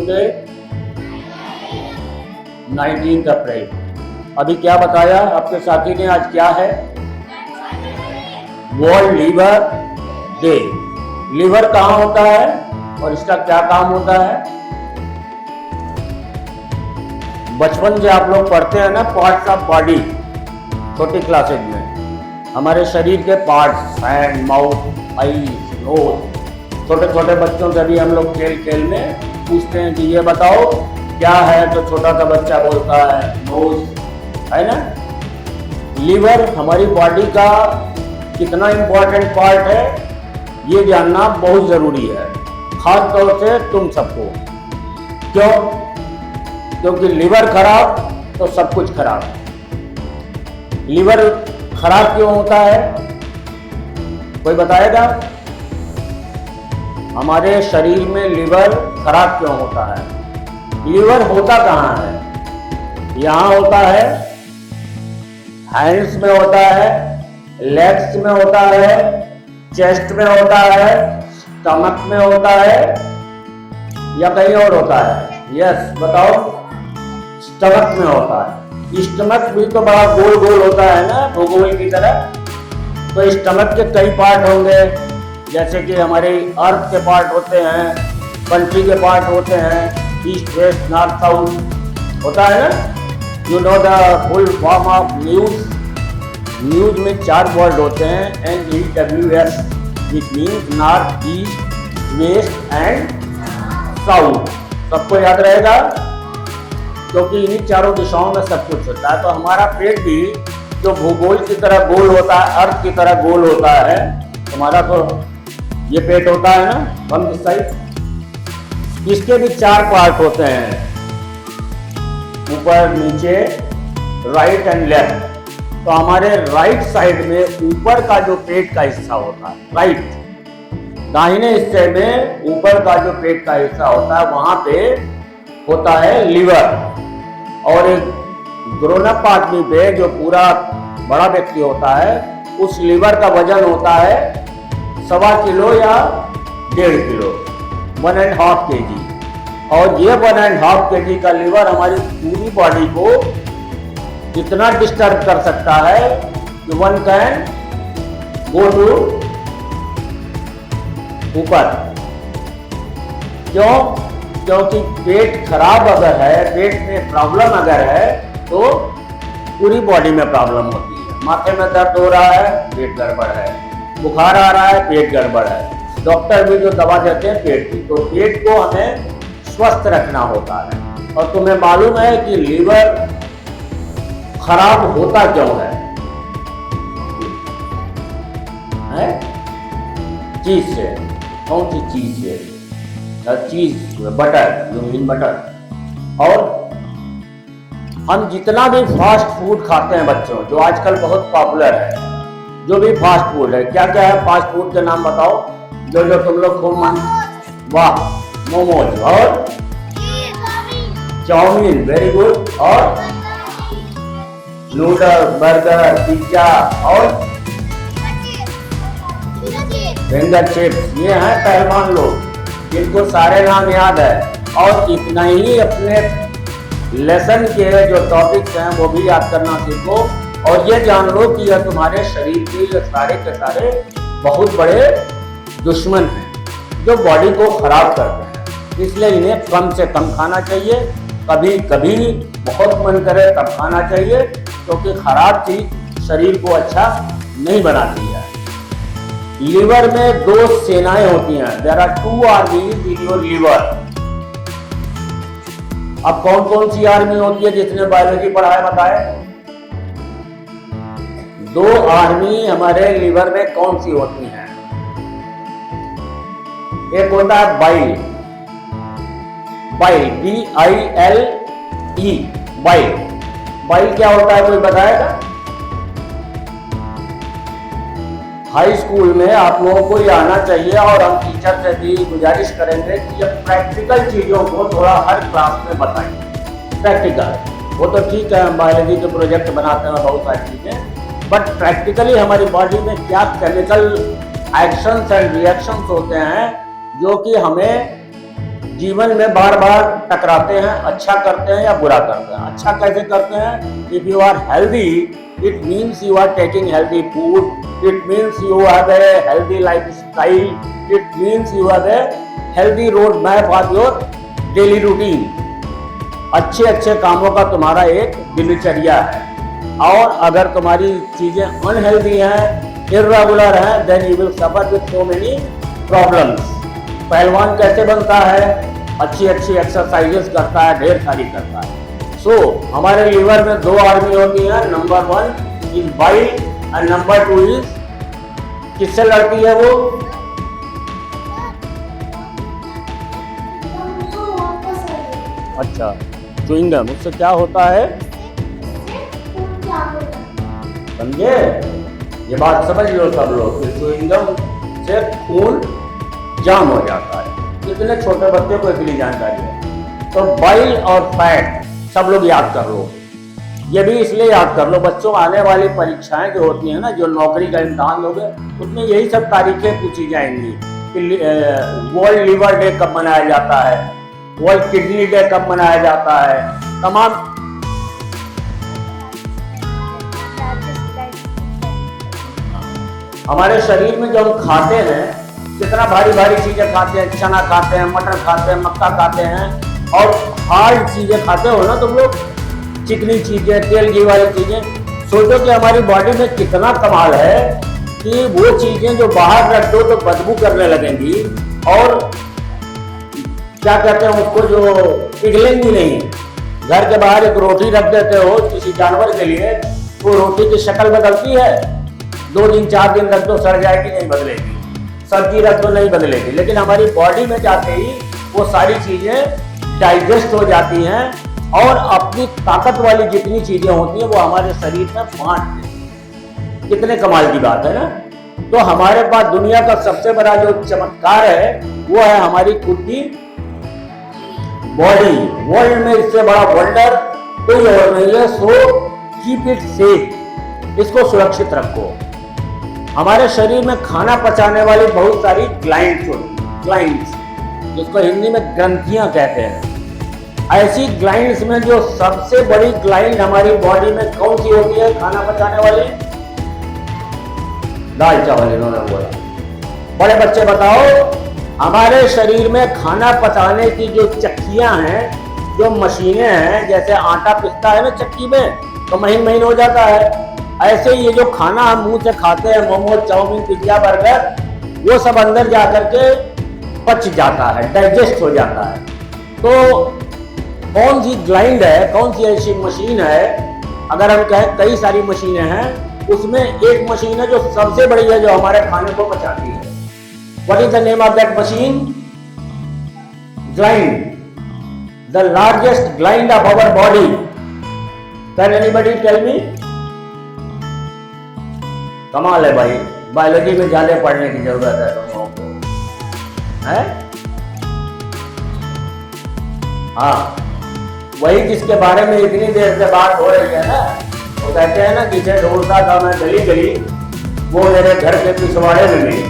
Today 19 अप्रैल। अभी क्या बताया आपके साथी ने, आज क्या है? World liver day. लीवर कहाँ होता है और इसका क्या काम होता है? बचपन से आप लोग पढ़ते हैं ना, पार्ट्स ऑफ बॉडी, छोटी क्लासेज में हमारे शरीर के parts, hand, mouth, eyes, nose. छोटे छोटे बच्चों से भी हम लोग खेल खेल में पूछते हैं कि ये बताओ क्या है, तो छोटा सा बच्चा बोलता है नोज, है ना। लीवर हमारी बॉडी का कितना इंपॉर्टेंट पार्ट है ये जानना बहुत जरूरी है, खास तौर से तुम सबको। क्यों? क्योंकि लीवर खराब तो सब कुछ खराब। लीवर खराब क्यों होता है, कोई बताएगा? हमारे शरीर में लीवर खराब क्यों होता है? लीवर होता कहाँ है? यहाँ होता है, हैंड्स में होता है, लेग्स में होता है, चेस्ट में होता है, स्टमक में होता है या कहीं और होता है? यस, बताओ। स्टमक में होता है। स्टमक भी तो बड़ा गोल गोल होता है ना, भूगोल की तरह। तो स्टमक के कई पार्ट होंगे, जैसे कि हमारे अर्थ के पार्ट होते हैं, कंट्री के पार्ट होते हैं, ईस्ट वेस्ट नॉर्थ साउथ होता है ना। You know the full form of news. News में 4 वर्ड होते हैं, NEWS, which means north, east, west and south. सबको याद रहेगा क्योंकि इन्हीं चारों दिशाओं में सब कुछ होता है। तो हमारा पेट भी जो भूगोल की तरह गोल होता है, अर्थ की तरह गोल होता है, हमारा तो ये पेट होता है ना, हम इस साइड। इसके भी 4 पार्ट होते हैं, ऊपर, नीचे, राइट एंड लेफ्ट। तो हमारे राइट साइड में ऊपर का जो पेट का हिस्सा होता है, राइट, दाहिने हिस्से में ऊपर का जो पेट का हिस्सा होता है वहां पे होता है लीवर। और एक ग्रोन अप आदमी पे, जो पूरा बड़ा व्यक्ति होता है, उस लीवर का वजन होता है 1.25 किलो या 1.5 किलो, 1.5 kg। और ये 1.5 kg का लीवर हमारी पूरी बॉडी को इतना डिस्टर्ब कर सकता है कि वन कैन गो टू ऊपर। क्यों? क्योंकि पेट खराब अगर है, पेट में प्रॉब्लम अगर है, तो पूरी बॉडी में प्रॉब्लम होती है। माथे में दर्द हो रहा है, पेट गड़बड़ है, बुखार आ रहा है, पेट गड़बड़ है। डॉक्टर भी जो दवा देते हैं पेट की, तो पेट को हमें स्वस्थ रखना होता है। और तुम्हें मालूम है कि लीवर खराब होता क्यों है? चीज से। कौन सी चीज से? चीज, बटर, यू मीन बटर। और हम जितना भी फास्ट फूड खाते हैं बच्चों, जो आजकल बहुत पॉपुलर है, जो भी फास्ट फूड है, क्या क्या है फास्ट फूड के नाम बताओ, जो जो तुम लोग खूब मान? वाह, मोमोज और चाउमीन, वेरी गुड, और नूडल, बर्गर, पिज्जा और फिंगर चिप्स। ये हैं पहलवान लोग, इनको सारे नाम याद है। और इतना ही अपने लेसन के जो टॉपिक्स हैं वो भी याद करना सीखो। और ये जान लो कि यह तुम्हारे शरीर के ये सारे के सारे बहुत बड़े दुश्मन हैं जो बॉडी को खराब करते हैं। इसलिए इन्हें कम से कम खाना चाहिए। कभी कभी बहुत मन करे तब खाना चाहिए, क्योंकि खराब चीज शरीर को अच्छा नहीं बनाती है। लीवर में 2 सेनाएं होती हैं। There are 2 armies in your liver. अब कौन कौन सी आर्मी होती है जिसने बायोलॉजी पढ़ा है बताए? 2 आर्मी हमारे लीवर में कौन सी होती हैं? एक होता है bile, bile, BILE, bile. Bile क्या होता है, कोई बताएगा? हाई स्कूल में आप लोगों को ये आना चाहिए, और हम टीचर से भी गुजारिश करेंगे कि ये प्रैक्टिकल चीज़ों को थोड़ा हर क्लास में बताएं। प्रैक्टिकल, वो तो ठीक है, हम बायोलॉजी के प्रोजेक्ट बनाते हैं बहुत सारी चीज़ें, बट प्रैक्टिकली हमारी बॉडी में क्या केमिकल एक्शंस एंड रिएक्शंस होते हैं जो कि हमें जीवन में बार बार टकराते हैं, अच्छा करते हैं या बुरा करते हैं। अच्छा कैसे करते हैं? If you are healthy, it means you are taking healthy food, it means you have a healthy life style, it means you have a healthy road map of your daily routine. अच्छे अच्छे कामों का तुम्हारा एक दिनचर्या है। और अगर तुम्हारी चीजें अनहेल्दी हैं, इर्रेगुलर हैं, then you will suffer with so many problems. पहलवान कैसे बनता है? अच्छी अच्छी एक्सरसाइजेस करता है, ढेर सारी करता है। सो हमारे लीवर में दो आर्मी होती है, number 1 is bile and number 2 is किससे लड़ती है वो? अच्छा, च्युइंगम। उससे क्या होता है? समझे? ये बात समझ लो सब लोग, च्युइंगम से खून जाम हो जाता है। कितने छोटे बच्चे को इसलिए जानकारी है। तो बाइल और फैट सब लोग याद कर लो। ये भी इसलिए याद कर लो, बच्चों आने वाली परीक्षाएं जो होती हैं ना, जो नौकरी का इम्तिहान लोगे, उसमें यही सब तारीखें पूछी जाएंगी कि वर्ल्ड लिवर डे कब मनाया जाता है, वर्ल्ड किडनी डे कब मनाया जाता है, तमाम। हमारे शरीर में जो हम खाते हैं, कितना भारी भारी चीजें खाते हैं, चना खाते हैं, मटर खाते हैं, मक्का खाते हैं और हार्ड चीजें खाते हो ना तुम लोग, चिकनी चीजें, तेल घी वाली चीजें। सोचो कि हमारी बॉडी में कितना कमाल है कि वो चीजें जो बाहर रख दो तो बदबू करने लगेंगी और क्या कहते हैं उसको, जो पिघलेंगी नहीं। घर के बाहर एक रोटी रख देते हो किसी जानवर के लिए, वो रोटी की शक्ल बदलती है, 2 दिन 4 दिन रख दो सड़ जाएगी, नहीं बदलेगी। सब्जी रख दो, नहीं बदलेगी। लेकिन हमारी बॉडी में जाते ही वो सारी चीजें डाइजेस्ट हो जाती हैं और अपनी ताकत वाली जितनी चीजें होती हैं वो हमारे शरीर में बांट देती। कितने कमाल की बात है ना। तो हमारे पास दुनिया का सबसे बड़ा जो चमत्कार है वो है हमारी खुद की बॉडी। वर्ल्ड में इससे बड़ा वंडर कोई और नहीं है। सो कीप इट सेफ, इसको सुरक्षित रखो। हमारे शरीर में खाना पचाने वाली बहुत सारी ग्लैंड्स होती हैं, ग्लैंड्स, जिसको हिंदी में ग्रंथियां कहते हैं। ऐसी ग्लैंड्स में जो सबसे बड़ी ग्लैंड हमारी बॉडी में कौन सी होती है खाना पचाने वाली? दाल चावल इन्होंने बोला। बड़े बच्चे बताओ, हमारे शरीर में खाना पचाने की जो चक्कियां हैं, जो मशीनें हैं, जैसे आटा पिसता है ना चक्की में तो महीन महीन हो जाता है, ऐसे ये जो खाना हम मुंह से खाते हैं, मोमोज, चाउमीन, पिज्जा, बर्गर, वो सब अंदर जाकर के पच जाता है, डाइजेस्ट हो जाता है। तो कौन सी ग्लैंड है, कौन सी ऐसी मशीन है? अगर हम कहें कई सारी मशीनें हैं, उसमें एक मशीन है जो सबसे बड़ी है, जो हमारे खाने को पचाती है। What is the name of that machine? Gland, the largest gland of our body. Can anybody tell me? कमाल है भाई, बायोलॉजी में ज्यादा पढ़ने की जरूरत है तुम लोगों को, है? हाँ, वही जिसके बारे में इतनी देर से बात हो रही है ना, वो कहते हैं ना, जिसे ढूंढता था मैं गली गली, वो मेरे घर के पिछवाड़े में मिली।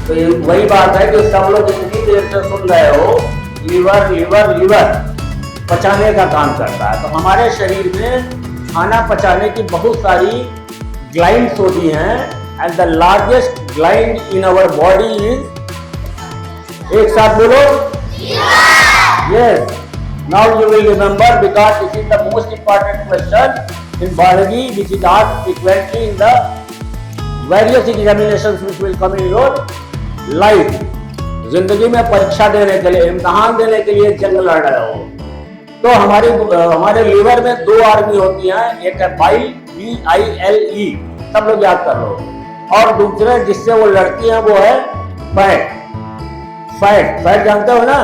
तो ये वही बात है कि सब लोग इतनी देर से सुन रहे हो, लीवर लीवर लीवर पचाने का काम करता है। तो हमारे शरीर में खाना पचाने की बहुत सारी ग्लैंड्स होती हैं and the largest gland in our body is, एक साथ बोलो, yes. Now you will remember because this is the most important question in biology which is asked frequently in the various examinations which will come in your life। जिंदगी में परीक्षा देने के लिए, इम्तिहान देने के लिए जंग लड़ रहे हो, तो हमारे लीवर में 2 आर्मी होती हैं, एक है बाइल, BILE, सब लोग याद कर लो, और दूसरे जिससे वो लड़ती हैं वो है फैट। फैट, फैट जानते हो ना,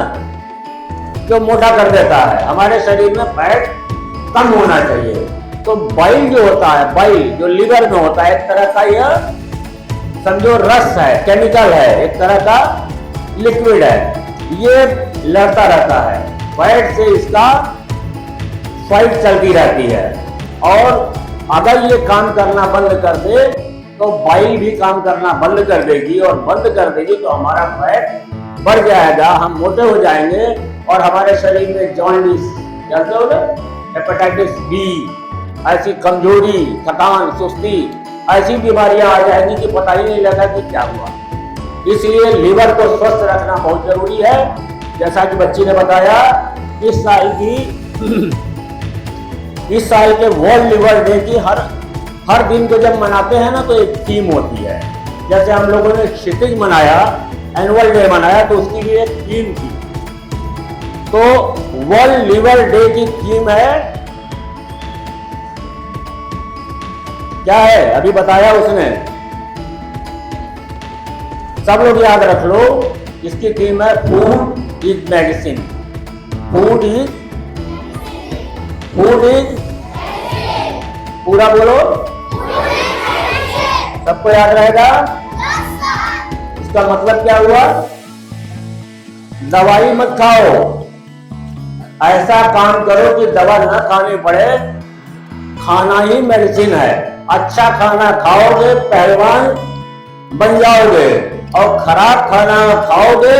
जो मोटा कर देता है। हमारे शरीर में फैट कम होना चाहिए। तो बाइल जो होता है, बाइल जो लीवर में होता है, एक तरह का यह समझो रस है, केमिकल है, एक तरह का लिक्विड है, ये लड़ता रहता है। फैट से इसका फाइट चलती रहती है, और अगर ये काम करना बंद कर दे तो बाइल भी काम करना बंद कर देगी, और बंद कर देगी तो हमारा फैट बढ़ जाएगा, हम मोटे हो जाएंगे और हमारे शरीर में जॉन्डिस, जानते हो ना, हेपेटाइटिस बी, ऐसी कमजोरी, थकान, सुस्ती, ऐसी बीमारियां आ जाएंगी कि पता ही नहीं लगा कि क्या हुआ। इसलिए लीवर को स्वस्थ रखना बहुत जरूरी है। जैसा कि बच्ची ने बताया, इस साल के वर्ल्ड लिवर डे की हर दिन को जब मनाते हैं ना तो एक थीम होती है। जैसे हम लोगों ने क्षितिज मनाया, एनुअल डे मनाया, तो उसकी भी एक थीम थी। तो वर्ल्ड लिवर डे की थीम है, क्या है अभी बताया उसने, सब लोग याद रख लो। इसकी थीम है food is medicine. Food is पूरा बोलो, सबको याद रहेगा। इसका मतलब क्या हुआ? दवाई मत खाओ, ऐसा काम करो कि दवा ना खानी पड़े। खाना ही मेडिसिन है। अच्छा खाना खाओगे पहलवान बन जाओगे, और खराब खाना खाओगे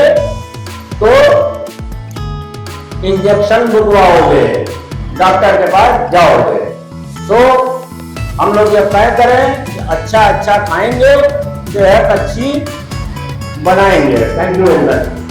तो इंजेक्शन भुगवाओगे, डॉक्टर के पास जाओगे। तो हम लोग ये तय करें कि अच्छा खाएंगे, सेहत अच्छी बनाएंगे। Thank you very much.